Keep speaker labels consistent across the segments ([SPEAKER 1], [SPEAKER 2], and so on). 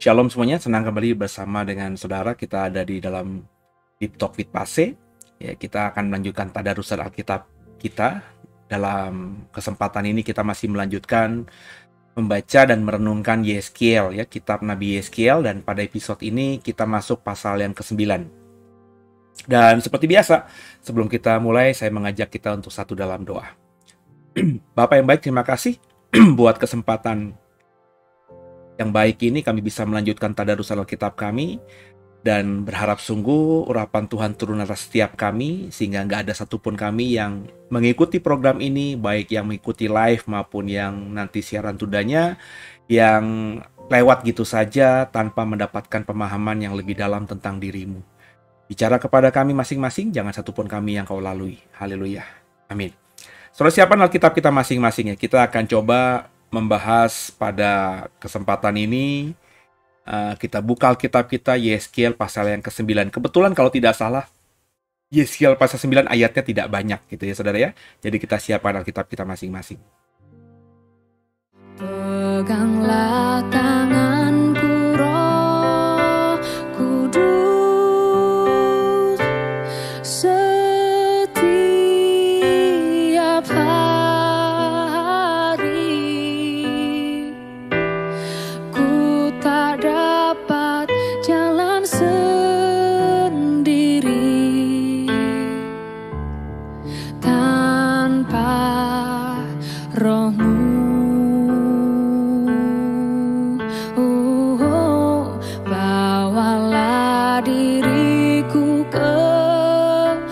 [SPEAKER 1] Shalom semuanya, senang kembali bersama dengan saudara. Kita ada di dalam Deep Talk with Pase. Ya, kita akan melanjutkan tadarusan Alkitab kita. Dalam kesempatan ini kita masih melanjutkan membaca dan merenungkan Yeskiel, ya, kitab Nabi Yeskiel, dan pada episode ini kita masuk pasal yang ke-9. Dan seperti biasa, sebelum kita mulai, saya mengajak kita untuk satu dalam doa. Bapak yang baik, terima kasih buat kesempatan yang baik ini kami bisa melanjutkan tadarusan Alkitab kami, dan berharap sungguh urapan Tuhan turun atas setiap kami sehingga nggak ada satupun kami yang mengikuti program ini, baik yang mengikuti live maupun yang nanti siaran tudanya, yang lewat gitu saja tanpa mendapatkan pemahaman yang lebih dalam tentang dirimu. Bicara kepada kami masing-masing, jangan satupun kami yang kau lalui. Haleluya. Amin. Saudara, siapkan Alkitab kita masing-masing ya. Kita akan coba membahas pada kesempatan ini. Kita buka Alkitab kita, Yeskiel pasal yang ke-9. Kebetulan kalau tidak salah, Yeskiel pasal 9 ayatnya tidak banyak gitu ya saudara ya. Jadi kita siapkan Alkitab kita masing-masing.
[SPEAKER 2] Peganglah tanganku, Roh Kudus, setiap hari. Ku tak dapat jalan sendiri tanpa Roh-Mu. Bawalah diriku kepada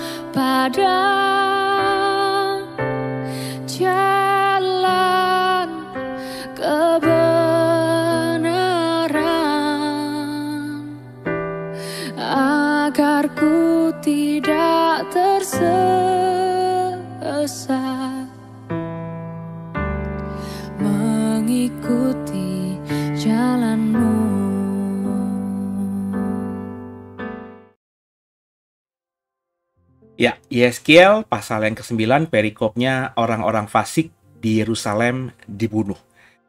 [SPEAKER 2] jalan kebenaran, agar ku tidak tersesat, mengikuti jalan-Mu.
[SPEAKER 1] Ya, Yeskiel pasal yang ke-9, perikopnya orang-orang fasik di Yerusalem dibunuh.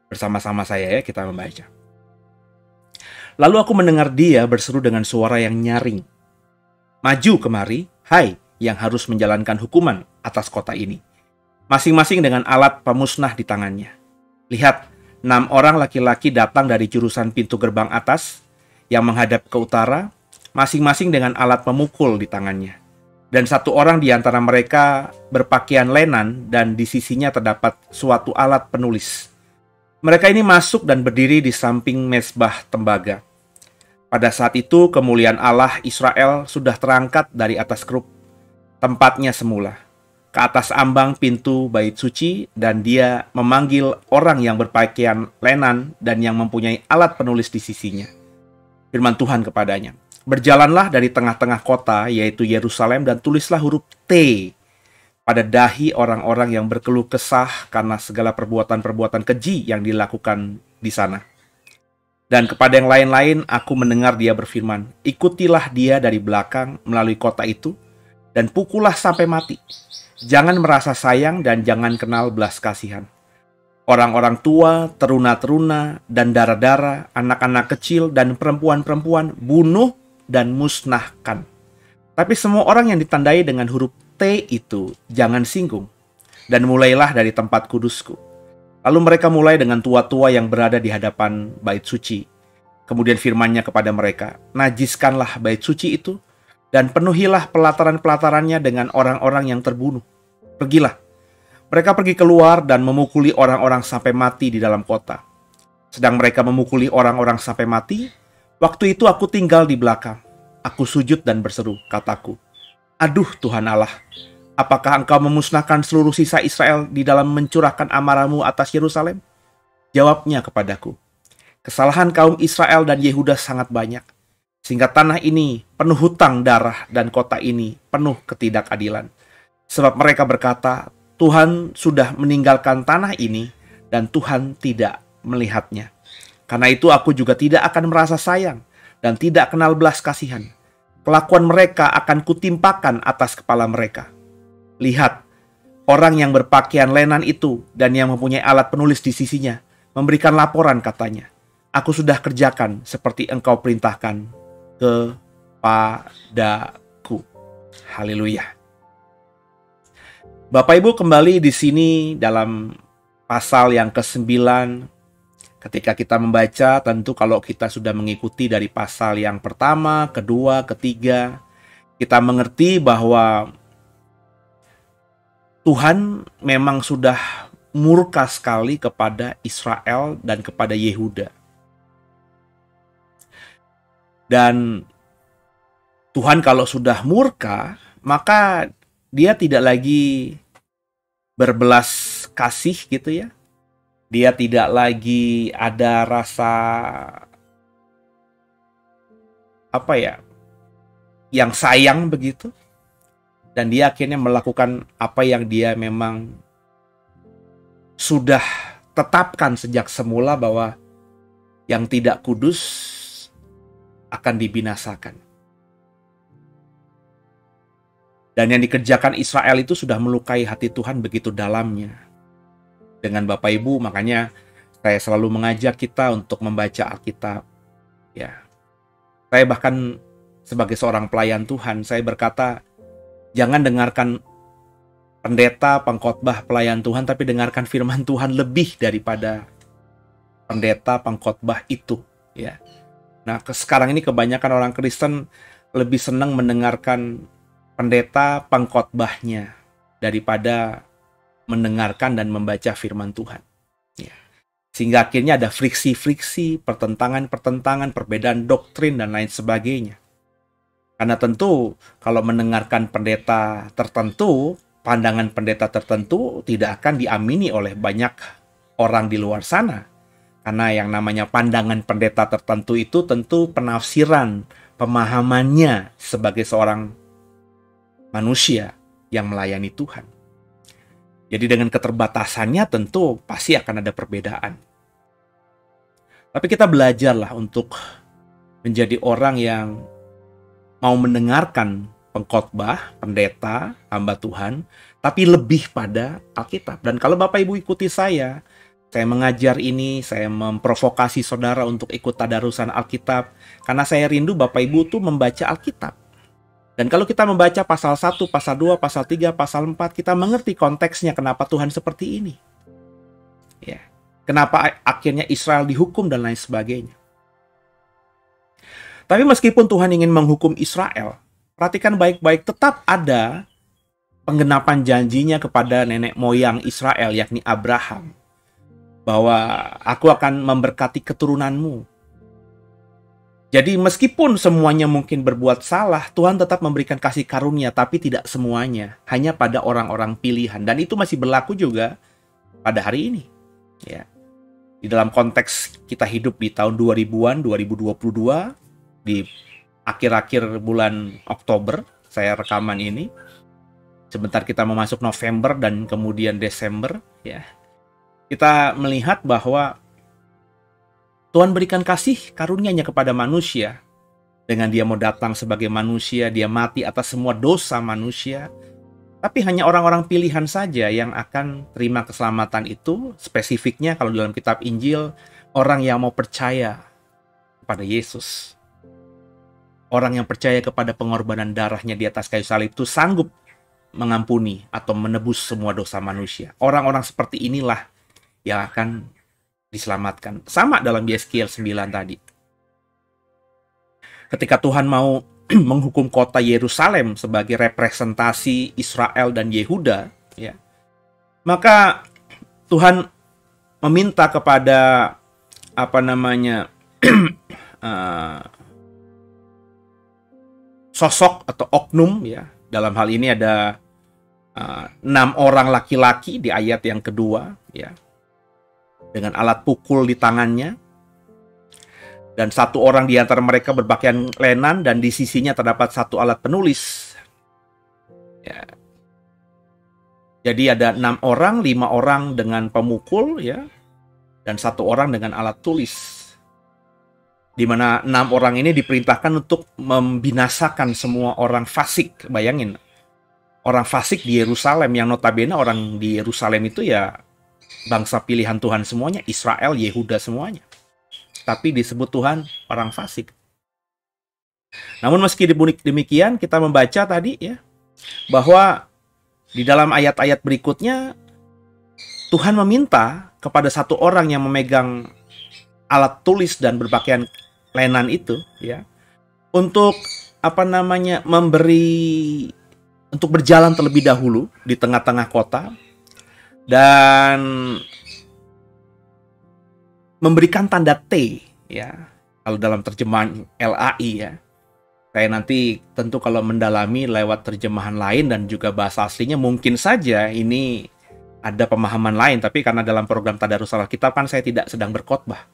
[SPEAKER 1] Bersama-sama saya ya, kita membaca. Lalu aku mendengar dia berseru dengan suara yang nyaring. Maju kemari, hai yang harus menjalankan hukuman atas kota ini. Masing-masing dengan alat pemusnah di tangannya. Lihat, 6 orang laki-laki datang dari jurusan pintu gerbang atas yang menghadap ke utara, masing-masing dengan alat pemukul di tangannya. Dan 1 orang di antara mereka berpakaian lenan dan di sisinya terdapat suatu alat penulis. Mereka ini masuk dan berdiri di samping mezbah tembaga. Pada saat itu kemuliaan Allah Israel sudah terangkat dari atas kerub tempatnya semula, ke atas ambang pintu bait suci, dan dia memanggil orang yang berpakaian lenan dan yang mempunyai alat penulis di sisinya. Firman Tuhan kepadanya, berjalanlah dari tengah-tengah kota, yaitu Yerusalem, dan tulislah huruf T pada dahi orang-orang yang berkeluh kesah karena segala perbuatan-perbuatan keji yang dilakukan di sana. Dan kepada yang lain-lain aku mendengar dia berfirman, ikutilah dia dari belakang melalui kota itu, dan pukullah sampai mati. Jangan merasa sayang dan jangan kenal belas kasihan. Orang-orang tua, teruna-teruna, dan dara-dara, anak-anak kecil, dan perempuan-perempuan bunuh dan musnahkan. Tapi semua orang yang ditandai dengan huruf T itu jangan singgung. Dan mulailah dari tempat kudusku. Lalu mereka mulai dengan tua-tua yang berada di hadapan bait suci. Kemudian firman-Nya kepada mereka, najiskanlah bait suci itu, dan penuhilah pelataran-pelatarannya dengan orang-orang yang terbunuh. Pergilah. Mereka pergi keluar dan memukuli orang-orang sampai mati di dalam kota. Sedang mereka memukuli orang-orang sampai mati, waktu itu aku tinggal di belakang. Aku sujud dan berseru, kataku, aduh Tuhan Allah, apakah engkau memusnahkan seluruh sisa Israel di dalam mencurahkan amarahmu atas Yerusalem? Jawabnya kepadaku, kesalahan kaum Israel dan Yehuda sangat banyak, sehingga tanah ini penuh hutang darah dan kota ini penuh ketidakadilan. Sebab mereka berkata, Tuhan sudah meninggalkan tanah ini dan Tuhan tidak melihatnya. Karena itu aku juga tidak akan merasa sayang dan tidak kenal belas kasihan. Kelakuan mereka akan kutimpakan atas kepala mereka. Lihat, orang yang berpakaian lenan itu dan yang mempunyai alat penulis di sisinya memberikan laporan katanya, aku sudah kerjakan seperti engkau perintahkan kepadaku. Haleluya. Bapak Ibu, kembali di sini dalam pasal yang ke-9. Ketika kita membaca, tentu kalau kita sudah mengikuti dari pasal yang pertama, kedua, ketiga, kita mengerti bahwa Tuhan memang sudah murka sekali kepada Israel dan kepada Yehuda. Dan Tuhan kalau sudah murka, maka dia tidak lagi berbelas kasih gitu ya. Dia tidak lagi ada rasa yang sayang begitu. Dan dia akhirnya melakukan apa yang dia memang sudah tetapkan sejak semula, bahwa yang tidak kudus akan dibinasakan. Dan yang dikerjakan Israel itu sudah melukai hati Tuhan begitu dalamnya. Dengan Bapak Ibu, makanya saya selalu mengajak kita untuk membaca Alkitab. Ya, saya bahkan sebagai seorang pelayan Tuhan, saya berkata, jangan dengarkan pendeta, pengkhotbah, pelayan Tuhan, tapi dengarkan firman Tuhan lebih daripada pendeta, pengkhotbah itu. Ya, nah sekarang ini kebanyakan orang Kristen lebih senang mendengarkan pendeta, pengkhotbahnya daripada mendengarkan dan membaca firman Tuhan. Ya. Sehingga akhirnya ada friksi-friksi, pertentangan-pertentangan, perbedaan doktrin, dan lain sebagainya. Karena tentu kalau mendengarkan pendeta tertentu, pandangan pendeta tertentu tidak akan diamini oleh banyak orang di luar sana. Karena yang namanya pandangan pendeta tertentu itu tentu penafsiran, pemahamannya sebagai seorang manusia yang melayani Tuhan. Jadi dengan keterbatasannya tentu pasti akan ada perbedaan. Tapi kita belajarlah untuk menjadi orang yang mau mendengarkan pengkhotbah, pendeta, hamba Tuhan, tapi lebih pada Alkitab. Dan kalau Bapak Ibu ikuti saya mengajar ini, saya memprovokasi saudara untuk ikut tadarusan Alkitab, karena saya rindu Bapak Ibu tuh membaca Alkitab. Dan kalau kita membaca pasal 1, pasal 2, pasal 3, pasal 4, kita mengerti konteksnya kenapa Tuhan seperti ini. Ya. Kenapa akhirnya Israel dihukum dan lain sebagainya. Tapi meskipun Tuhan ingin menghukum Israel, perhatikan baik-baik, tetap ada penggenapan janjinya kepada nenek moyang Israel, yakni Abraham. Bahwa aku akan memberkati keturunanmu. Jadi meskipun semuanya mungkin berbuat salah, Tuhan tetap memberikan kasih karunia, tapi tidak semuanya. Hanya pada orang-orang pilihan. Dan itu masih berlaku juga pada hari ini. Ya. Di dalam konteks kita hidup di tahun 2000-an, 2022, di akhir-akhir bulan Oktober, saya rekaman ini. Sebentar kita memasuk November dan kemudian Desember. Ya. Kita melihat bahwa Tuhan berikan kasih karunia-Nya kepada manusia. Dengan dia mau datang sebagai manusia, dia mati atas semua dosa manusia. Tapi hanya orang-orang pilihan saja yang akan terima keselamatan itu. Spesifiknya kalau dalam kitab Injil, orang yang mau percaya kepada Yesus. Orang yang percaya kepada pengorbanan darahnya di atas kayu salib itu sanggup mengampuni atau menebus semua dosa manusia. Orang-orang seperti inilah yang akan diselamatkan. Sama dalam Yeskiel 9 tadi. Ketika Tuhan mau menghukum kota Yerusalem sebagai representasi Israel dan Yehuda, ya, maka Tuhan meminta kepada sosok atau oknum, ya. Dalam hal ini ada 6 orang laki-laki di ayat yang kedua, ya, dengan alat pukul di tangannya, dan 1 orang di antara mereka berpakaian lenan dan di sisinya terdapat 1 alat penulis. Ya. Jadi ada 6 orang, 5 orang dengan pemukul, ya, dan 1 orang dengan alat tulis. Di mana 6 orang ini diperintahkan untuk membinasakan semua orang fasik. Bayangin, orang fasik di Yerusalem, yang notabene orang di Yerusalem itu ya bangsa pilihan Tuhan semuanya, Israel, Yehuda semuanya. tapi disebut Tuhan orang fasik. Namun meski demikian, kita membaca tadi ya, bahwa di dalam ayat-ayat berikutnya Tuhan meminta kepada satu orang yang memegang alat tulis dan berpakaian lenan itu ya, untuk untuk berjalan terlebih dahulu di tengah-tengah kota dan memberikan tanda T ya, kalau dalam terjemahan LAI ya. Saya nanti tentu kalau mendalami lewat terjemahan lain dan juga bahasa aslinya mungkin saja ini ada pemahaman lain, tapi karena dalam program Tadarus Alkitab kan saya tidak sedang berkhotbah.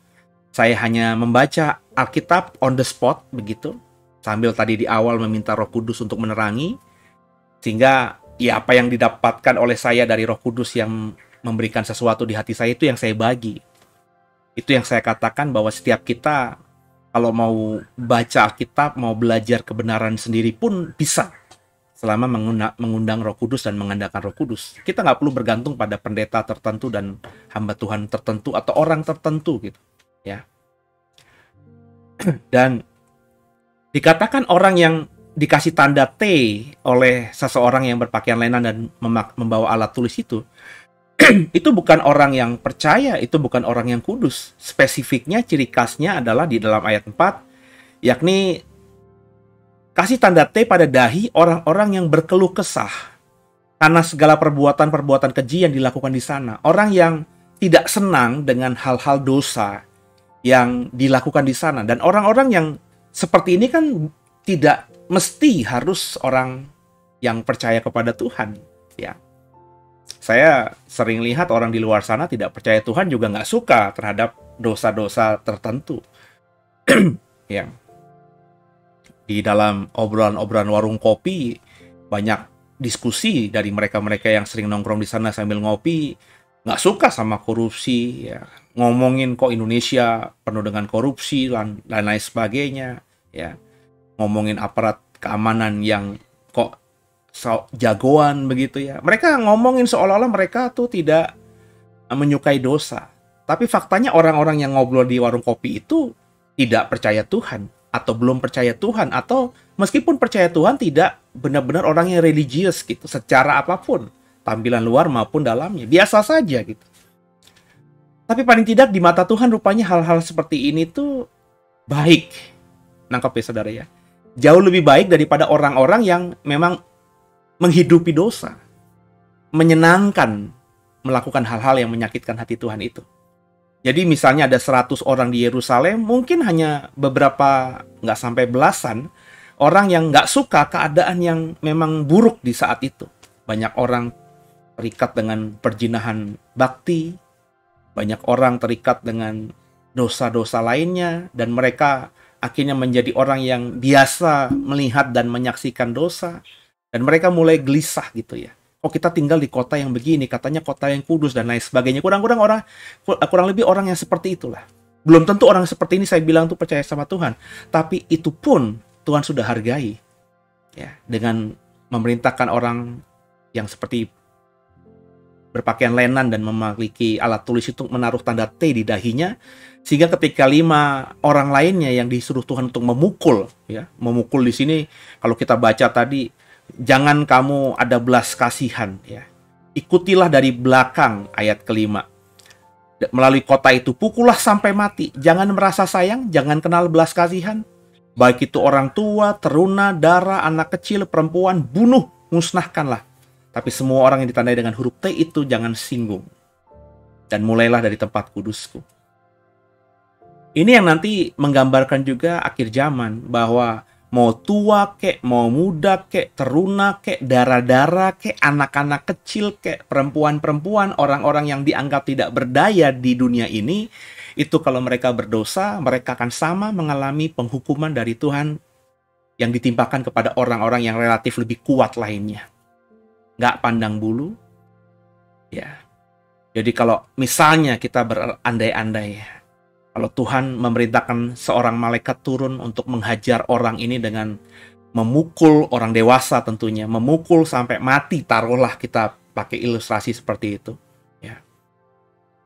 [SPEAKER 1] Saya hanya membaca Alkitab on the spot begitu, sambil tadi di awal meminta Roh Kudus untuk menerangi, sehingga ya apa yang didapatkan oleh saya dari Roh Kudus yang memberikan sesuatu di hati saya itu yang saya bagi. Itu yang saya katakan bahwa setiap kita kalau mau baca Alkitab, mau belajar kebenaran sendiri pun bisa, selama mengundang Roh Kudus dan mengandalkan Roh Kudus. Kita nggak perlu bergantung pada pendeta tertentu dan hamba Tuhan tertentu atau orang tertentu gitu, ya. Dan dikatakan orang yang dikasih tanda T oleh seseorang yang berpakaian lenan dan membawa alat tulis itu bukan orang yang percaya, itu bukan orang yang kudus. Spesifiknya, ciri khasnya adalah di dalam ayat 4, yakni kasih tanda T pada dahi orang-orang yang berkeluh kesah karena segala perbuatan-perbuatan keji yang dilakukan di sana. Orang yang tidak senang dengan hal-hal dosa yang dilakukan di sana. Dan orang-orang yang seperti ini kan tidak mesti harus orang yang percaya kepada Tuhan, ya. Saya sering lihat orang di luar sana tidak percaya Tuhan juga nggak suka terhadap dosa-dosa tertentu. Yang di dalam obrolan-obrolan warung kopi banyak diskusi dari mereka-mereka yang sering nongkrong di sana sambil ngopi, nggak suka sama korupsi, ya. Ngomongin kok Indonesia penuh dengan korupsi dan lain-lain sebagainya, ya. Ngomongin aparat keamanan yang kok jagoan begitu ya. Mereka ngomongin seolah-olah mereka tuh tidak menyukai dosa. Tapi faktanya orang-orang yang ngobrol di warung kopi itu tidak percaya Tuhan, atau belum percaya Tuhan, atau meskipun percaya Tuhan tidak benar-benar orang yang religius gitu, secara apapun, tampilan luar maupun dalamnya, biasa saja gitu. Tapi paling tidak di mata Tuhan rupanya hal-hal seperti ini tuh baik. Nangkep ya saudara ya. Jauh lebih baik daripada orang-orang yang memang menghidupi dosa, menyenangkan melakukan hal-hal yang menyakitkan hati Tuhan itu. Jadi misalnya ada 100 orang di Yerusalem, mungkin hanya beberapa, nggak sampai belasan, orang yang nggak suka keadaan yang memang buruk di saat itu. Banyak orang terikat dengan perjinahan bakti, banyak orang terikat dengan dosa-dosa lainnya, dan mereka akhirnya menjadi orang yang biasa melihat dan menyaksikan dosa. Dan mereka mulai gelisah gitu ya. Kok kita tinggal di kota yang begini, katanya kota yang kudus dan lain sebagainya. Kurang lebih orang yang seperti itulah. Belum tentu orang seperti ini saya bilang tuh percaya sama Tuhan. Tapi itu pun Tuhan sudah hargai. Ya, dengan memerintahkan orang yang seperti berpakaian lenan dan memiliki alat tulis itu menaruh tanda T di dahinya. Sehingga ketika 5 orang lainnya yang disuruh Tuhan untuk memukul. Ya, memukul di sini kalau kita baca tadi, jangan kamu ada belas kasihan, ya. Ikutilah dari belakang, ayat kelima. Melalui kota itu, pukullah sampai mati. Jangan merasa sayang, jangan kenal belas kasihan. Baik itu orang tua, teruna, dara, anak kecil, perempuan, bunuh, musnahkanlah. Tapi semua orang yang ditandai dengan huruf T itu jangan singgung. Dan mulailah dari tempat kudusku. Ini yang nanti menggambarkan juga akhir zaman, bahwa mau tua kek, mau muda kek, teruna kek, darah-darah kek, anak-anak kecil kek, perempuan-perempuan, orang-orang yang dianggap tidak berdaya di dunia ini, itu kalau mereka berdosa, mereka akan sama mengalami penghukuman dari Tuhan yang ditimpakan kepada orang-orang yang relatif lebih kuat lainnya. Nggak pandang bulu. Ya. Jadi kalau misalnya kita berandai-andai, kalau Tuhan memerintahkan seorang malaikat turun untuk menghajar orang ini dengan memukul orang dewasa tentunya, memukul sampai mati, taruhlah kita pakai ilustrasi seperti itu. Ya.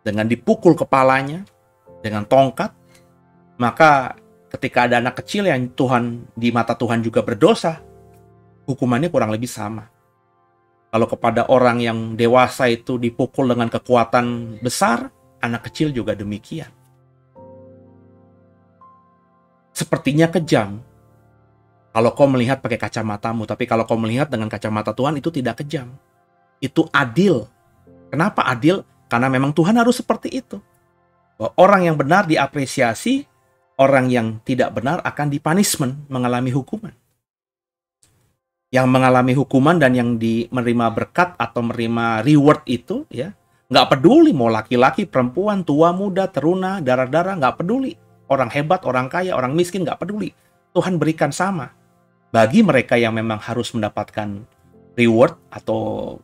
[SPEAKER 1] Dengan dipukul kepalanya, dengan tongkat, Maka ketika ada anak kecil yang di mata Tuhan juga berdosa, hukumannya kurang lebih sama. Kalau kepada orang yang dewasa itu dipukul dengan kekuatan besar, anak kecil juga demikian. Sepertinya kejam kalau kau melihat pakai kacamatamu, tapi kalau kau melihat dengan kacamata Tuhan itu tidak kejam. Itu adil. Kenapa adil? Karena memang Tuhan harus seperti itu. Bahwa orang yang benar diapresiasi, orang yang tidak benar akan dipunishment, mengalami hukuman. Yang mengalami hukuman dan yang menerima berkat atau menerima reward itu, ya, nggak peduli mau laki-laki, perempuan, tua, muda, teruna, darah-darah, nggak peduli. Orang hebat, orang kaya, orang miskin, nggak peduli. Tuhan berikan sama. Bagi mereka yang memang harus mendapatkan reward atau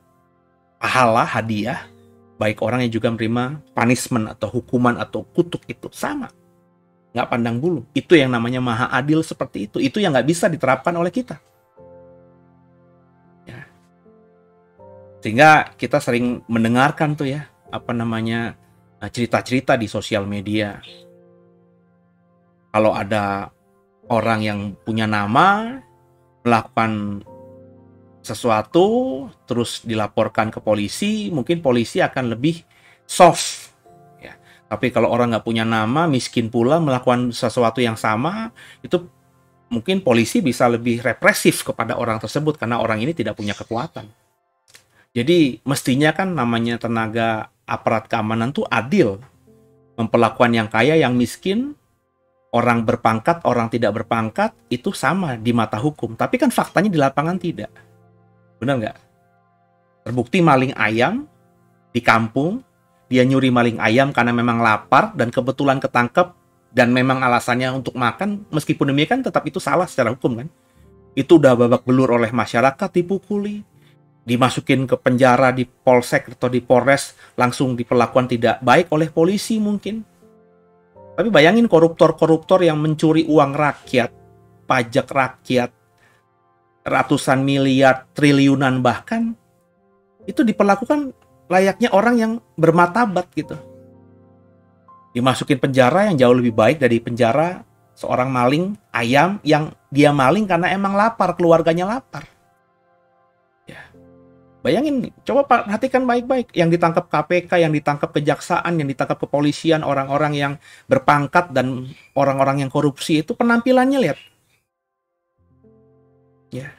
[SPEAKER 1] pahala, hadiah, baik orang yang juga menerima punishment atau hukuman atau kutuk itu sama. Nggak pandang bulu. Itu yang namanya maha adil seperti itu. Itu yang nggak bisa diterapkan oleh kita. Ya. Sehingga kita sering mendengarkan tuh ya, cerita-cerita di sosial media. Kalau ada orang yang punya nama, melakukan sesuatu, terus dilaporkan ke polisi, mungkin polisi akan lebih soft. Ya. Tapi kalau orang nggak punya nama, miskin pula, melakukan sesuatu yang sama, itu mungkin polisi bisa lebih represif kepada orang tersebut, karena orang ini tidak punya kekuatan. Jadi mestinya kan namanya tenaga aparat keamanan tuh adil. Memperlakukan yang kaya, yang miskin, orang berpangkat, orang tidak berpangkat, itu sama di mata hukum. Tapi kan faktanya di lapangan tidak. Benar nggak? Terbukti maling ayam di kampung, dia nyuri maling ayam karena memang lapar dan kebetulan ketangkep dan memang alasannya untuk makan, meskipun demikian tetap itu salah secara hukum kan. Itu udah babak belur oleh masyarakat, dipukuli, dimasukin ke penjara di polsek atau di polres, langsung diperlakukan tidak baik oleh polisi mungkin. Tapi bayangin koruptor-koruptor yang mencuri uang rakyat, pajak rakyat, ratusan miliar, triliunan bahkan, itu diperlakukan layaknya orang yang bermartabat gitu. Dimasukin penjara yang jauh lebih baik dari penjara seorang maling ayam yang dia maling karena emang lapar, keluarganya lapar. Ya. Bayangin, coba perhatikan baik-baik. Yang ditangkap KPK, yang ditangkap kejaksaan, yang ditangkap kepolisian, orang-orang yang berpangkat dan orang-orang yang korupsi itu penampilannya lihat. Ya.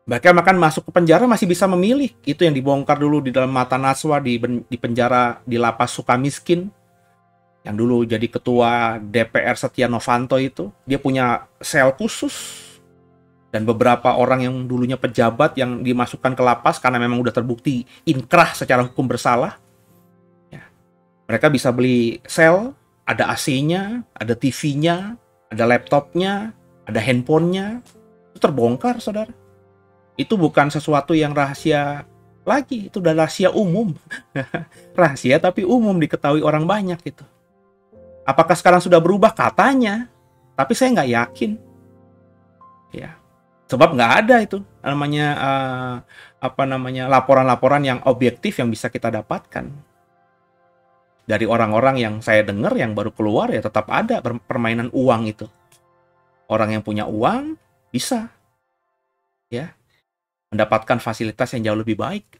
[SPEAKER 1] Bahkan makan masuk ke penjara masih bisa memilih. Itu yang dibongkar dulu di dalam Mata Najwa, di penjara di lapas Sukamiskin. Yang dulu jadi ketua DPR Setia Novanto itu. Dia punya sel khusus. Dan beberapa orang yang dulunya pejabat yang dimasukkan ke lapas karena memang udah terbukti inkrah secara hukum bersalah. Ya. Mereka bisa beli sel, ada AC-nya, ada TV-nya, ada laptopnya, ada handphonenya. Itu terbongkar, saudara. Itu bukan sesuatu yang rahasia lagi, itu udah rahasia umum. Rahasia tapi umum, diketahui orang banyak gitu. Apakah sekarang sudah berubah? Katanya. Tapi saya nggak yakin. Ya. Sebab nggak ada itu laporan-laporan yang objektif yang bisa kita dapatkan. Dari orang-orang yang saya dengar yang baru keluar ya tetap ada permainan uang itu. Orang yang punya uang bisa ya mendapatkan fasilitas yang jauh lebih baik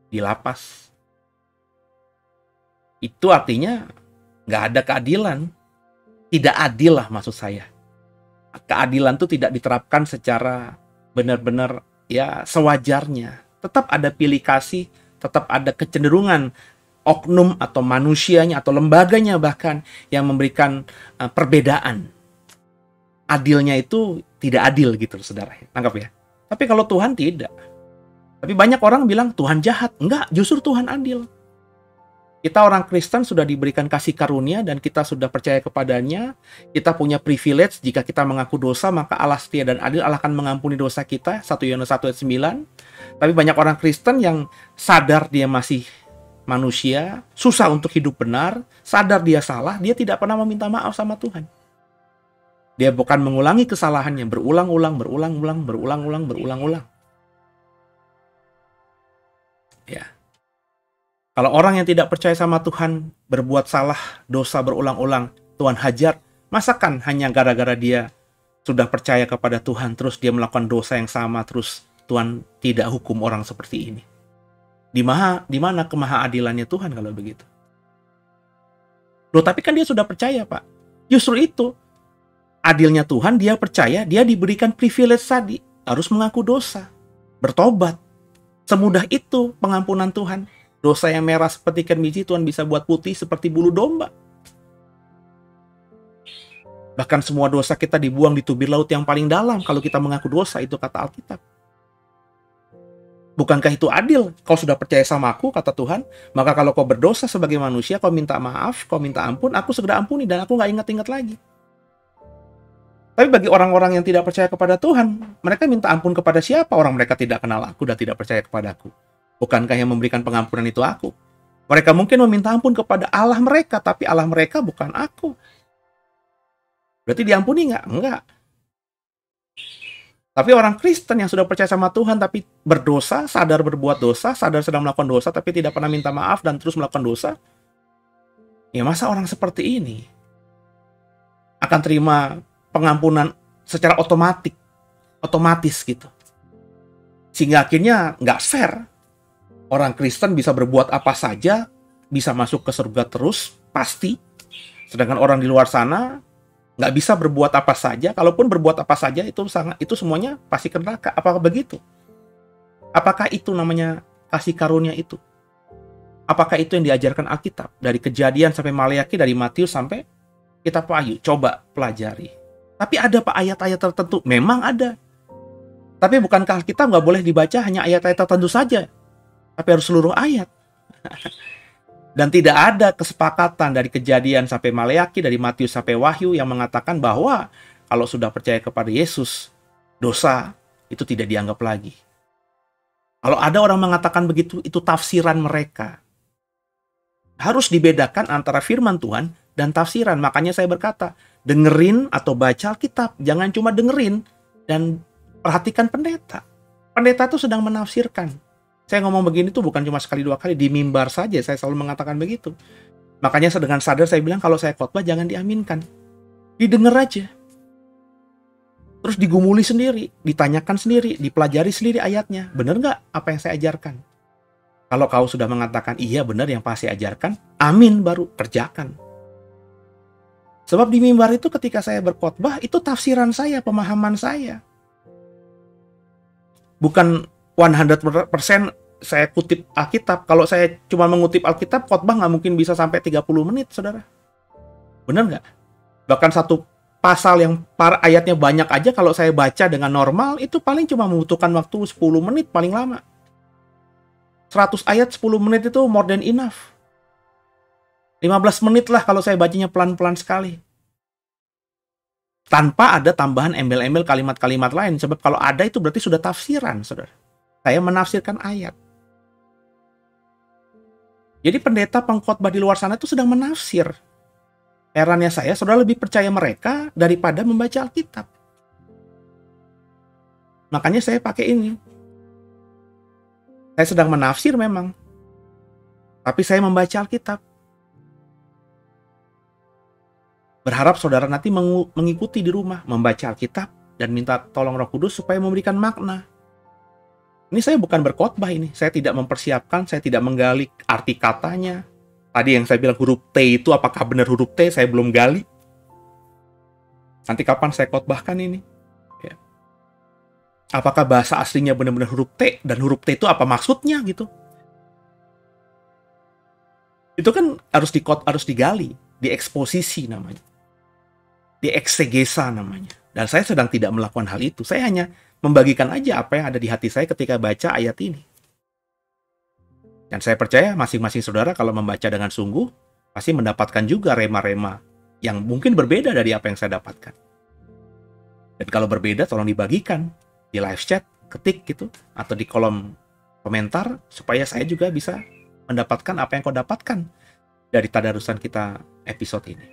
[SPEAKER 1] di lapas. Itu artinya nggak ada keadilan. Tidak adil lah maksud saya. Keadilan itu tidak diterapkan secara benar-benar ya sewajarnya. Tetap ada pilih kasih, tetap ada kecenderungan oknum atau manusianya atau lembaganya bahkan yang memberikan perbedaan. Adilnya itu tidak adil gitu, saudara. Tangkap ya. Tapi kalau Tuhan tidak. Tapi banyak orang bilang Tuhan jahat. Enggak, justru Tuhan adil. Kita orang Kristen sudah diberikan kasih karunia dan kita sudah percaya kepadanya. Kita punya privilege jika kita mengaku dosa, maka Allah setia dan adil, Allah akan mengampuni dosa kita. 1 Yohanes 1 ayat 9. Tapi banyak orang Kristen yang sadar dia masih manusia, susah untuk hidup benar, sadar dia salah, dia tidak pernah meminta maaf sama Tuhan. Dia bukan mengulangi kesalahannya berulang-ulang. Ya. Kalau orang yang tidak percaya sama Tuhan berbuat salah, dosa berulang-ulang, Tuhan hajar, masakan hanya gara-gara dia sudah percaya kepada Tuhan, terus dia melakukan dosa yang sama, terus Tuhan tidak hukum orang seperti ini? Di mana kemahaadilannya Tuhan kalau begitu? Loh, tapi kan dia sudah percaya, Pak. Justru itu, adilnya Tuhan, dia percaya, dia diberikan privilege tadi, harus mengaku dosa, bertobat. Semudah itu pengampunan Tuhan. Dosa yang merah seperti ikan biji, Tuhan bisa buat putih seperti bulu domba. Bahkan semua dosa kita dibuang di tubir laut yang paling dalam kalau kita mengaku dosa, itu kata Alkitab. Bukankah itu adil? Kau sudah percaya sama aku, kata Tuhan, maka kalau kau berdosa sebagai manusia, kau minta maaf, kau minta ampun, aku segera ampuni dan aku nggak ingat-ingat lagi. Tapi bagi orang-orang yang tidak percaya kepada Tuhan, mereka minta ampun kepada siapa? Orang mereka tidak kenal aku dan tidak percaya kepada aku. Bukankah yang memberikan pengampunan itu aku? Mereka mungkin meminta ampun kepada Allah mereka, tapi Allah mereka bukan aku. Berarti diampuni nggak? Enggak. Tapi orang Kristen yang sudah percaya sama Tuhan tapi berdosa, sadar berbuat dosa, sadar sedang melakukan dosa tapi tidak pernah minta maaf dan terus melakukan dosa, ya masa orang seperti ini akan terima pengampunan secara otomatis gitu. Sehingga akhirnya nggak fair. Orang Kristen bisa berbuat apa saja, bisa masuk ke surga terus, pasti. Sedangkan orang di luar sana nggak bisa berbuat apa saja, kalaupun berbuat apa saja itu semuanya pasti ke neraka. Apakah begitu? Apakah itu namanya kasih karunia itu? Apakah itu yang diajarkan Alkitab? Dari Kejadian sampai Maleakhi, dari Matius sampai Kitab Wahyu. Coba pelajari. Tapi ada Pak ayat-ayat tertentu? Memang ada. Tapi bukankah Alkitab nggak boleh dibaca hanya ayat-ayat tertentu saja? Tapi harus seluruh ayat. Dan tidak ada kesepakatan dari Kejadian sampai Maleakhi, dari Matius sampai Wahyu yang mengatakan bahwa kalau sudah percaya kepada Yesus, dosa itu tidak dianggap lagi. Kalau ada orang mengatakan begitu, itu tafsiran mereka. Harus dibedakan antara firman Tuhan dan tafsiran. Makanya saya berkata, dengerin atau baca Alkitab. Jangan cuma dengerin dan perhatikan pendeta. Pendeta itu sedang menafsirkan. Saya ngomong begini tuh bukan cuma sekali dua kali, di mimbar saja saya selalu mengatakan begitu. Makanya dengan sadar saya bilang kalau saya khotbah jangan diaminkan. Didengar aja. Terus digumuli sendiri, ditanyakan sendiri, dipelajari sendiri ayatnya. Benar nggak apa yang saya ajarkan? Kalau kau sudah mengatakan iya benar yang pasti ajarkan, amin baru kerjakan. Sebab di mimbar itu ketika saya berkhotbah itu tafsiran saya, pemahaman saya. Bukan 100% saya kutip Alkitab. Kalau saya cuma mengutip Alkitab, khotbah nggak mungkin bisa sampai 30 menit, saudara. Benar nggak? Bahkan satu pasal yang ayatnya banyak aja, kalau saya baca dengan normal, itu paling cuma membutuhkan waktu 10 menit paling lama. 100 ayat 10 menit itu more than enough. 15 menit lah kalau saya bacanya pelan-pelan sekali. Tanpa ada tambahan embel-embel kalimat-kalimat lain. Sebab kalau ada itu berarti sudah tafsiran, saudara. Saya menafsirkan ayat. Jadi pendeta pengkhotbah di luar sana itu sedang menafsir. Herannya saya, saudara lebih percaya mereka daripada membaca Alkitab. Makanya saya pakai ini. Saya sedang menafsir memang. Tapi saya membaca Alkitab. Berharap saudara nanti mengikuti di rumah. Membaca Alkitab dan minta tolong Roh Kudus supaya memberikan makna. Ini saya bukan berkhotbah ini. Saya tidak mempersiapkan, saya tidak menggali arti katanya. Tadi yang saya bilang huruf T itu apakah benar huruf T, saya belum gali. Nanti kapan saya khotbahkan ini. Ya. Apakah bahasa aslinya benar-benar huruf T, dan huruf T itu apa maksudnya gitu. Itu kan harus digali, dieksposisi namanya. Dieksegesa namanya. Dan saya sedang tidak melakukan hal itu. Saya hanya membagikan aja apa yang ada di hati saya ketika baca ayat ini. Dan saya percaya masing-masing saudara kalau membaca dengan sungguh, pasti mendapatkan juga rema-rema yang mungkin berbeda dari apa yang saya dapatkan. Dan kalau berbeda, tolong dibagikan di live chat, ketik gitu, atau di kolom komentar, supaya saya juga bisa mendapatkan apa yang kau dapatkan dari tadarusan kita episode ini.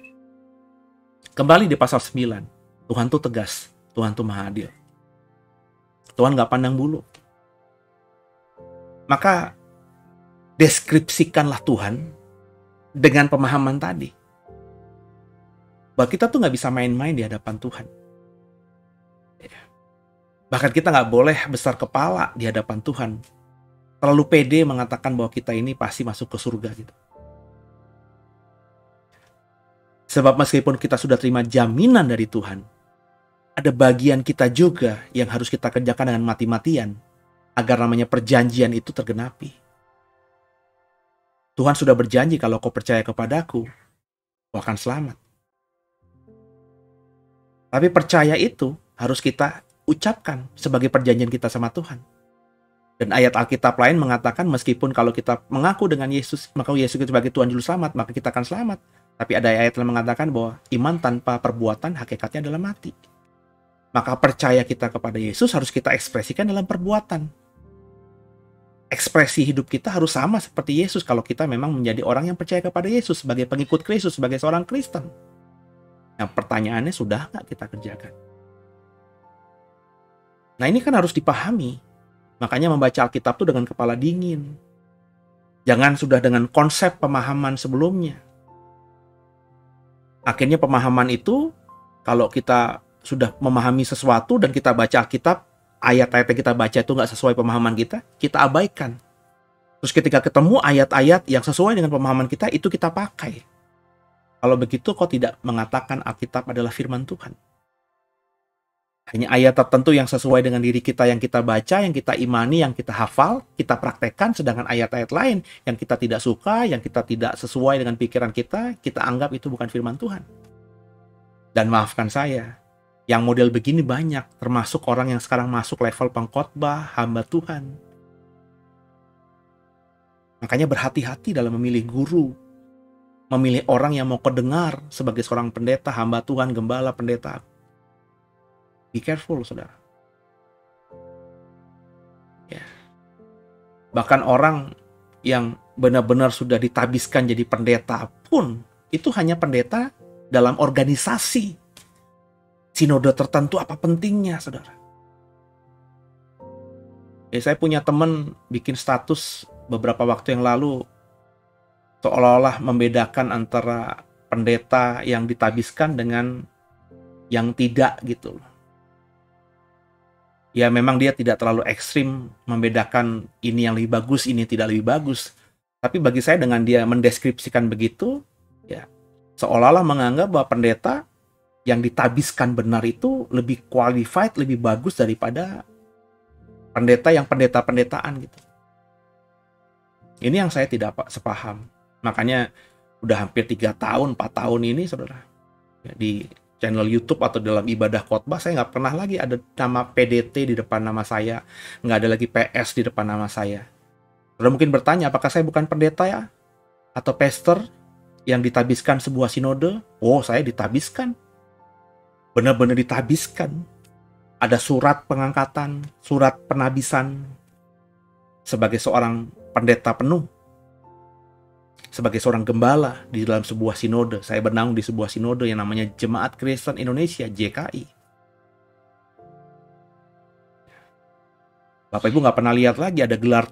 [SPEAKER 1] Kembali di pasal 9, Tuhan tuh tegas, Tuhan tuh maha adil. Tuhan gak pandang bulu. Maka deskripsikanlah Tuhan dengan pemahaman tadi. Bahwa kita tuh nggak bisa main-main di hadapan Tuhan. Bahkan kita nggak boleh besar kepala di hadapan Tuhan. Terlalu pede mengatakan bahwa kita ini pasti masuk ke surga gitu. Sebab meskipun kita sudah terima jaminan dari Tuhan, ada bagian kita juga yang harus kita kerjakan dengan mati-matian agar namanya perjanjian itu tergenapi. Tuhan sudah berjanji kalau kau percaya kepadaku, kau akan selamat. Tapi percaya itu harus kita ucapkan sebagai perjanjian kita sama Tuhan. Dan ayat Alkitab lain mengatakan meskipun kalau kita mengaku dengan Yesus, maka Yesus sebagai Tuhan Juru Selamat, maka kita akan selamat. Tapi ada ayat yang mengatakan bahwa iman tanpa perbuatan hakikatnya adalah mati. Maka percaya kita kepada Yesus harus kita ekspresikan dalam perbuatan. Ekspresi hidup kita harus sama seperti Yesus kalau kita memang menjadi orang yang percaya kepada Yesus sebagai pengikut Kristus, sebagai seorang Kristen. Nah, pertanyaannya sudah nggak kita kerjakan? Nah, ini kan harus dipahami. Makanya membaca Alkitab itu dengan kepala dingin. Jangan sudah dengan konsep pemahaman sebelumnya. Akhirnya pemahaman itu, kalau kita sudah memahami sesuatu dan kita baca Alkitab, ayat-ayat yang kita baca itu nggak sesuai pemahaman kita abaikan. Terus ketika ketemu ayat-ayat yang sesuai dengan pemahaman kita, itu kita pakai. Kalau begitu, kok tidak mengatakan Alkitab adalah firman Tuhan? Hanya ayat tertentu yang sesuai dengan diri kita yang kita baca, yang kita imani, yang kita hafal, kita praktekkan, sedangkan ayat-ayat lain yang kita tidak suka, yang kita tidak sesuai dengan pikiran kita anggap itu bukan firman Tuhan. Dan maafkan saya, yang model begini banyak, termasuk orang yang sekarang masuk level pengkhotbah, hamba Tuhan. Makanya berhati-hati dalam memilih guru, memilih orang yang mau kedengar sebagai seorang pendeta, hamba Tuhan, gembala, pendeta. Be careful, saudara. Ya. Bahkan orang yang benar-benar sudah ditabiskan jadi pendeta pun, itu hanya pendeta dalam organisasi sinode tertentu. Apa pentingnya, saudara? Saya punya teman bikin status beberapa waktu yang lalu, seolah-olah membedakan antara pendeta yang ditabiskan dengan yang tidak gitu. Ya memang dia tidak terlalu ekstrim membedakan ini yang lebih bagus, ini tidak lebih bagus. Tapi bagi saya dengan dia mendeskripsikan begitu, ya seolah-olah menganggap bahwa pendeta yang ditabiskan benar itu lebih qualified, lebih bagus daripada pendeta yang pendeta-pendetaan gitu. Ini yang saya tidak sepaham. Makanya udah hampir 3 tahun, 4 tahun ini, saudara, ya, di channel YouTube atau dalam ibadah khotbah, saya nggak pernah lagi ada nama PDT di depan nama saya, nggak ada lagi PS di depan nama saya. Saudara mungkin bertanya, apakah saya bukan pendeta ya? Atau pastor yang ditabiskan sebuah sinode? Oh, saya ditabiskan. Benar-benar ditabiskan. Ada surat pengangkatan, surat penabisan sebagai seorang pendeta penuh. Sebagai seorang gembala di dalam sebuah sinode. Saya bernaung di sebuah sinode yang namanya Jemaat Kristen Indonesia, JKI. Bapak Ibu nggak pernah lihat lagi ada gelar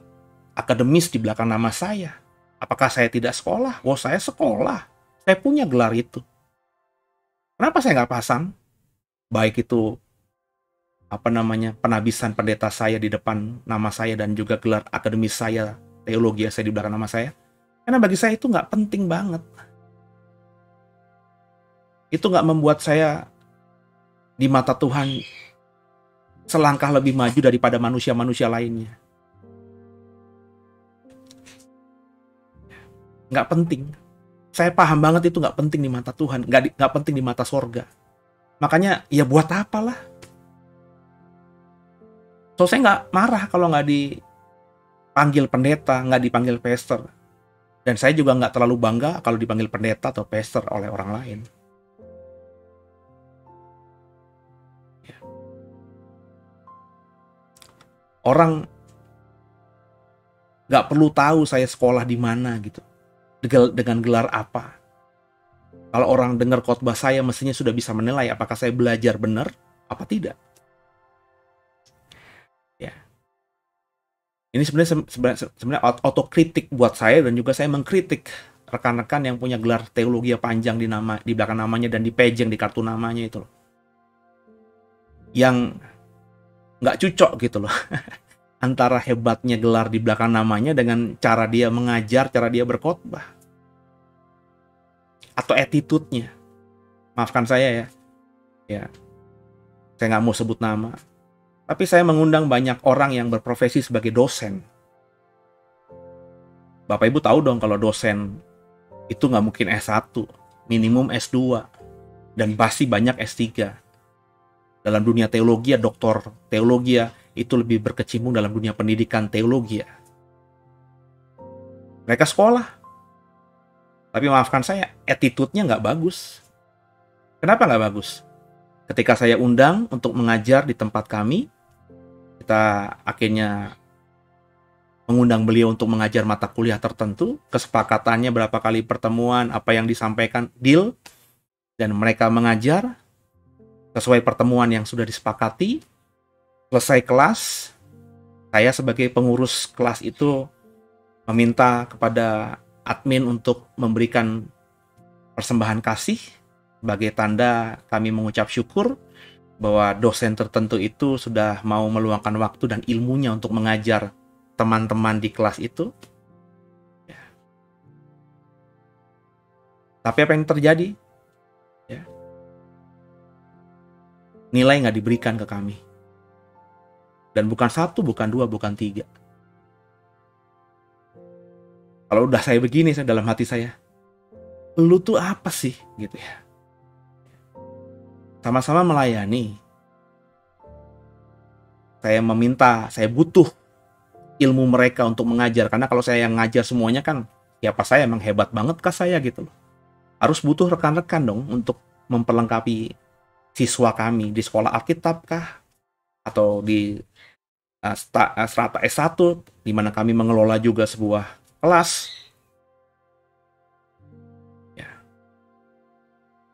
[SPEAKER 1] akademis di belakang nama saya. Apakah saya tidak sekolah? Oh, saya sekolah. Saya punya gelar itu. Kenapa saya nggak pasang? Baik itu penabisan pendeta saya di depan nama saya dan juga gelar akademis saya, teologi saya di belakang nama saya. Karena bagi saya itu nggak penting banget. Itu nggak membuat saya di mata Tuhan selangkah lebih maju daripada manusia-manusia lainnya. Nggak penting. Saya paham banget itu nggak penting di mata Tuhan, nggak penting di mata sorga. Makanya ya buat apalah. So saya nggak marah kalau nggak dipanggil pendeta, nggak dipanggil pastor. Dan saya juga nggak terlalu bangga kalau dipanggil pendeta atau pastor oleh orang lain. Ya. Orang nggak perlu tahu saya sekolah di mana gitu, dengan gelar apa. Kalau orang dengar khotbah saya, mestinya sudah bisa menilai apakah saya belajar benar apa tidak. Ya. Ini sebenarnya otokritik buat saya, dan juga saya mengkritik rekan-rekan yang punya gelar teologi yang panjang di belakang namanya dan di pejeng di kartu namanya itu loh. Yang nggak cocok gitu loh. Antara hebatnya gelar di belakang namanya dengan cara dia mengajar, cara dia berkhotbah. Atau attitude-nya. Maafkan saya ya. Ya, saya nggak mau sebut nama. Tapi saya mengundang banyak orang yang berprofesi sebagai dosen. Bapak Ibu tahu dong kalau dosen itu nggak mungkin S1, minimum S2, dan pasti banyak S3. Dalam dunia teologi, doktor teologi itu lebih berkecimpung dalam dunia pendidikan teologi. Mereka sekolah, tapi maafkan saya, attitude-nya nggak bagus. Kenapa nggak bagus? Ketika saya undang untuk mengajar di tempat kami, kita akhirnya mengundang beliau untuk mengajar mata kuliah tertentu, kesepakatannya berapa kali pertemuan, apa yang disampaikan, deal, dan mereka mengajar sesuai pertemuan yang sudah disepakati. Selesai kelas, saya sebagai pengurus kelas itu meminta kepada admin untuk memberikan persembahan kasih sebagai tanda kami mengucap syukur bahwa dosen tertentu itu sudah mau meluangkan waktu dan ilmunya untuk mengajar teman-teman di kelas itu. Ya. Tapi apa yang terjadi? Ya. Nilai nggak diberikan ke kami. Dan bukan 1, bukan 2, bukan 3. Kalau udah saya begini, saya dalam hati saya, lu tuh apa sih? Gitu ya. Sama-sama melayani. Saya meminta, saya butuh ilmu mereka untuk mengajar. Karena kalau saya yang ngajar semuanya kan, ya pas saya emang hebat banget kah saya gitu loh. Harus butuh rekan-rekan dong untuk memperlengkapi siswa kami di sekolah Alkitab kah? Atau di strata S1, di mana kami mengelola juga sebuah kelas.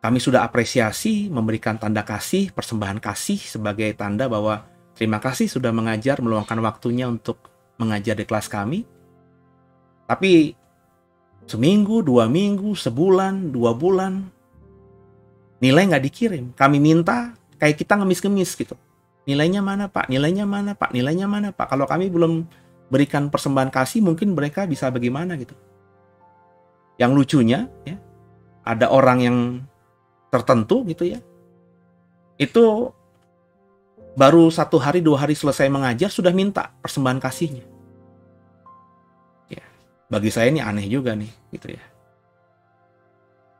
[SPEAKER 1] Kami sudah apresiasi, memberikan tanda kasih, persembahan kasih sebagai tanda bahwa terima kasih sudah mengajar, meluangkan waktunya untuk mengajar di kelas kami. Tapi seminggu, 2 minggu, sebulan, 2 bulan, nilai nggak dikirim. Kami minta, kayak kita ngemis-ngemis gitu. Nilainya mana Pak? Nilainya mana Pak? Nilainya mana Pak? Kalau kami belum berikan persembahan kasih, mungkin mereka bisa bagaimana gitu. Yang lucunya, ya, ada orang yang tertentu gitu ya, itu baru 1 hari 2 hari selesai mengajar sudah minta persembahan kasihnya. Ya, bagi saya ini aneh juga nih gitu ya.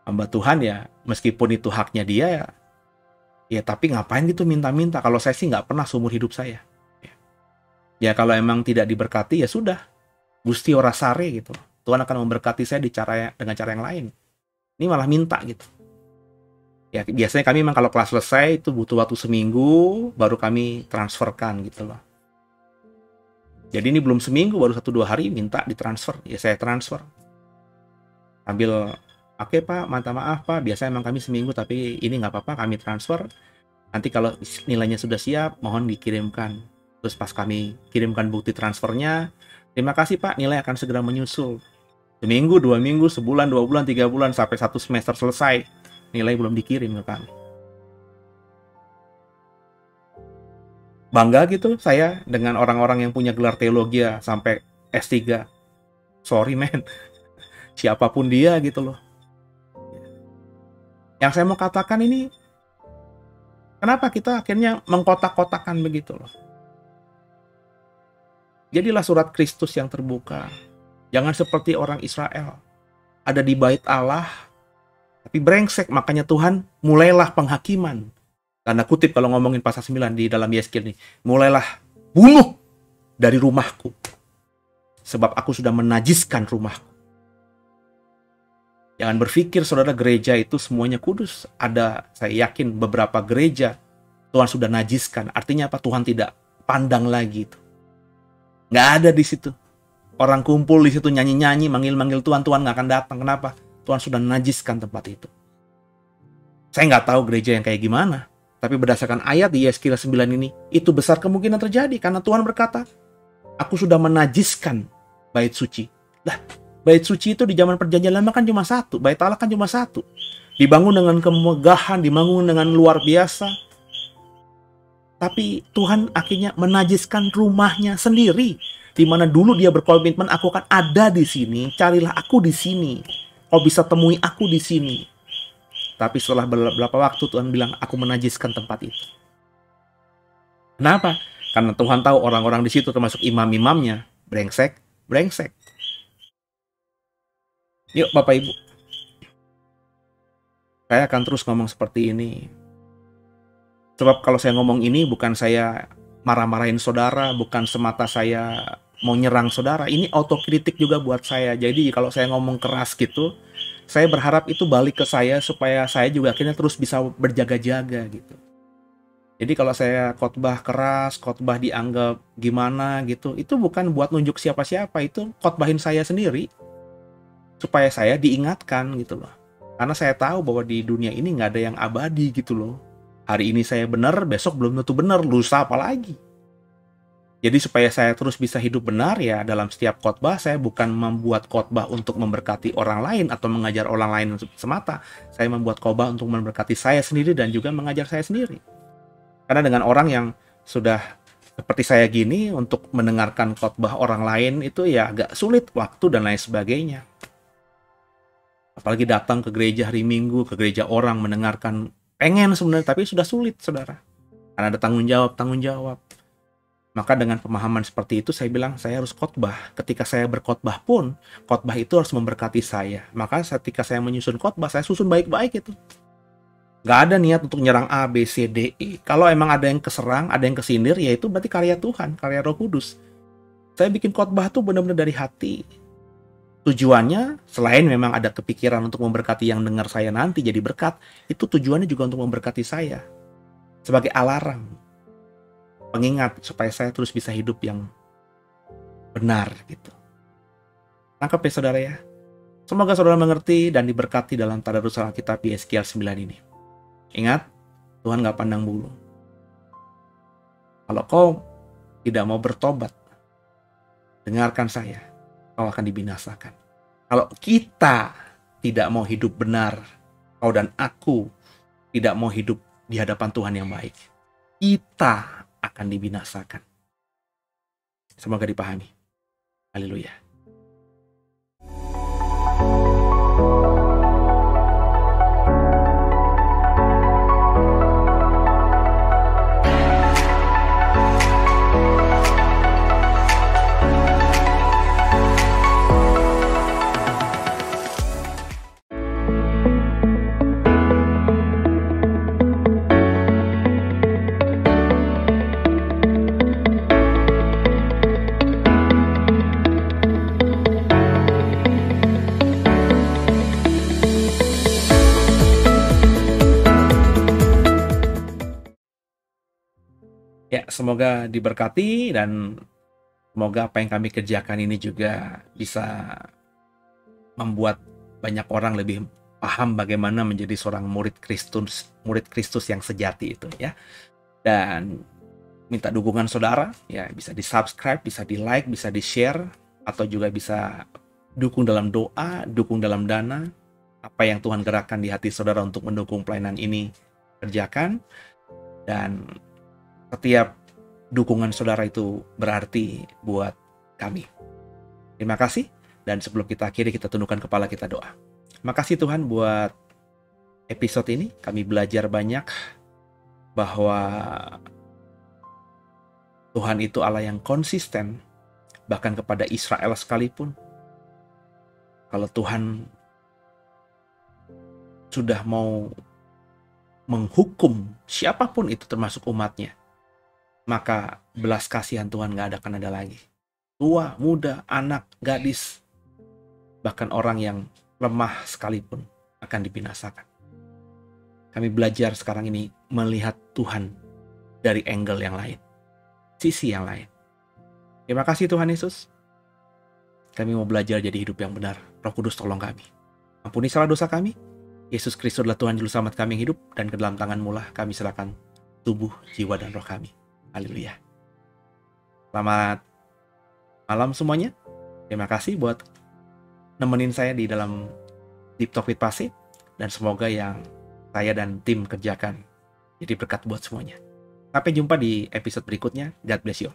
[SPEAKER 1] Hamba Tuhan ya, meskipun itu haknya dia ya tapi ngapain gitu minta-minta. Kalau saya sih nggak pernah seumur hidup saya. Ya kalau emang tidak diberkati ya sudah, Gusti ora sare gitu. Tuhan akan memberkati saya dengan cara yang lain. Ini malah minta gitu. Ya biasanya kami memang kalau kelas selesai itu butuh waktu seminggu baru kami transferkan gitu loh. Jadi ini belum seminggu, baru 1-2 hari minta ditransfer. Ya saya transfer. Ambil, oke Pak, minta maaf Pak, biasanya emang kami seminggu tapi ini nggak apa-apa, kami transfer. Nanti kalau nilainya sudah siap, mohon dikirimkan. Terus pas kami kirimkan bukti transfernya, terima kasih Pak, nilai akan segera menyusul. Seminggu, 2 minggu, sebulan, 2 bulan, 3 bulan, sampai 1 semester selesai. Nilai belum dikirim ke kami. Bangga gitu saya dengan orang-orang yang punya gelar teologi sampai S3. Sorry men, siapapun dia gitu loh. Yang saya mau katakan ini, kenapa kita akhirnya mengkotak-kotakan begitu loh. Jadilah surat Kristus yang terbuka. Jangan seperti orang Israel. Ada di bait Allah, tapi brengsek, makanya Tuhan mulailah penghakiman. Tanda kutip kalau ngomongin pasal 9 di dalam Yeskil nih. Mulailah bunuh dari rumahku. Sebab aku sudah menajiskan rumahku. Jangan berpikir saudara gereja itu semuanya kudus. Ada, saya yakin beberapa gereja Tuhan sudah najiskan. Artinya apa? Tuhan tidak pandang lagi itu. Nggak ada di situ. Orang kumpul di situ nyanyi-nyanyi, manggil-manggil Tuhan, Tuhan nggak akan datang. Kenapa? Tuhan sudah najiskan tempat itu. Saya nggak tahu gereja yang kayak gimana. Tapi berdasarkan ayat di Yeskil 9 ini, itu besar kemungkinan terjadi. Karena Tuhan berkata, Aku sudah menajiskan bait suci. Lah, bait suci itu di zaman perjanjian lama kan cuma satu. Bait Allah kan cuma satu. Dibangun dengan kemegahan, dibangun dengan luar biasa. Tapi Tuhan akhirnya menajiskan rumahnya sendiri. Di mana dulu dia berkomitmen, aku akan ada di sini, carilah aku di sini. Kau bisa temui aku di sini. Tapi setelah beberapa waktu Tuhan bilang, aku menajiskan tempat itu. Kenapa? Karena Tuhan tahu orang-orang di situ termasuk imam-imamnya brengsek. Yuk Bapak Ibu, saya akan terus ngomong seperti ini. Sebab kalau saya ngomong ini bukan saya marah-marahin saudara, bukan semata saya mau nyerang saudara. Ini autokritik juga buat saya. Jadi kalau saya ngomong keras gitu, saya berharap itu balik ke saya supaya saya juga akhirnya terus bisa berjaga-jaga gitu. Jadi kalau saya khotbah keras, khotbah dianggap gimana gitu, itu bukan buat nunjuk siapa-siapa, itu khotbahin saya sendiri. Supaya saya diingatkan gitu loh. Karena saya tahu bahwa di dunia ini nggak ada yang abadi gitu loh. Hari ini saya benar, besok belum tentu benar, lusa apalagi. Jadi supaya saya terus bisa hidup benar ya dalam setiap khotbah, saya bukan membuat khotbah untuk memberkati orang lain atau mengajar orang lain semata. Saya membuat khotbah untuk memberkati saya sendiri dan juga mengajar saya sendiri. Karena dengan orang yang sudah seperti saya gini, untuk mendengarkan khotbah orang lain itu ya agak sulit waktu dan lain sebagainya. Apalagi datang ke gereja hari Minggu, ke gereja orang mendengarkan, pengen sebenarnya, tapi sudah sulit, saudara. Karena ada tanggung jawab. Maka dengan pemahaman seperti itu, saya bilang, saya harus khotbah. Ketika saya berkhotbah pun, khotbah itu harus memberkati saya. Maka ketika saya menyusun khotbah, saya susun baik-baik itu. Gak ada niat untuk nyerang A, B, C, D, E. Kalau emang ada yang keserang, ada yang kesindir, ya itu berarti karya Tuhan, karya Roh Kudus. Saya bikin khotbah tuh benar-benar dari hati. Tujuannya, selain memang ada kepikiran untuk memberkati yang dengar saya nanti jadi berkat, itu tujuannya juga untuk memberkati saya. Sebagai alarm, pengingat supaya saya terus bisa hidup yang benar gitu. Nangkep ya saudara ya. Semoga saudara mengerti dan diberkati dalam tadarus Alkitab Yeskiel 9 ini. Ingat, Tuhan gak pandang bulu. Kalau kau tidak mau bertobat, dengarkan saya. Kau akan dibinasakan. Kalau kita tidak mau hidup benar, kau dan aku tidak mau hidup di hadapan Tuhan yang baik, kita akan dibinasakan. Semoga dipahami. Haleluya. Ya, semoga diberkati dan semoga apa yang kami kerjakan ini juga bisa membuat banyak orang lebih paham bagaimana menjadi seorang murid Kristus yang sejati itu ya. Dan minta dukungan saudara ya, bisa di-subscribe, bisa di-like, bisa di-share, atau juga bisa dukung dalam doa, dukung dalam dana. Apa yang Tuhan gerakkan di hati saudara untuk mendukung pelayanan ini, kerjakan. Dan setiap dukungan saudara itu berarti buat kami. Terima kasih. Dan sebelum kita akhiri, kita tundukkan kepala, kita doa. Makasih Tuhan buat episode ini. Kami belajar banyak bahwa Tuhan itu Allah yang konsisten. Bahkan kepada Israel sekalipun. Kalau Tuhan sudah mau menghukum siapapun itu termasuk umatnya, maka belas kasihan Tuhan gak akan ada lagi. Tua, muda, anak, gadis, bahkan orang yang lemah sekalipun akan dibinasakan. Kami belajar sekarang ini melihat Tuhan dari angle yang lain, sisi yang lain. Terima kasih Tuhan Yesus. Kami mau belajar jadi hidup yang benar. Roh Kudus tolong kami. Ampuni salah dosa kami. Yesus Kristus adalah Tuhan Juru Selamat kami yang hidup, dan ke dalam tangan-Mu lah kami serahkan tubuh, jiwa, dan roh kami. Haleluya. Selamat malam semuanya. Terima kasih buat nemenin saya di dalam Deep Talk with Pase, dan semoga yang saya dan tim kerjakan jadi berkat buat semuanya. Sampai jumpa di episode berikutnya. God bless you.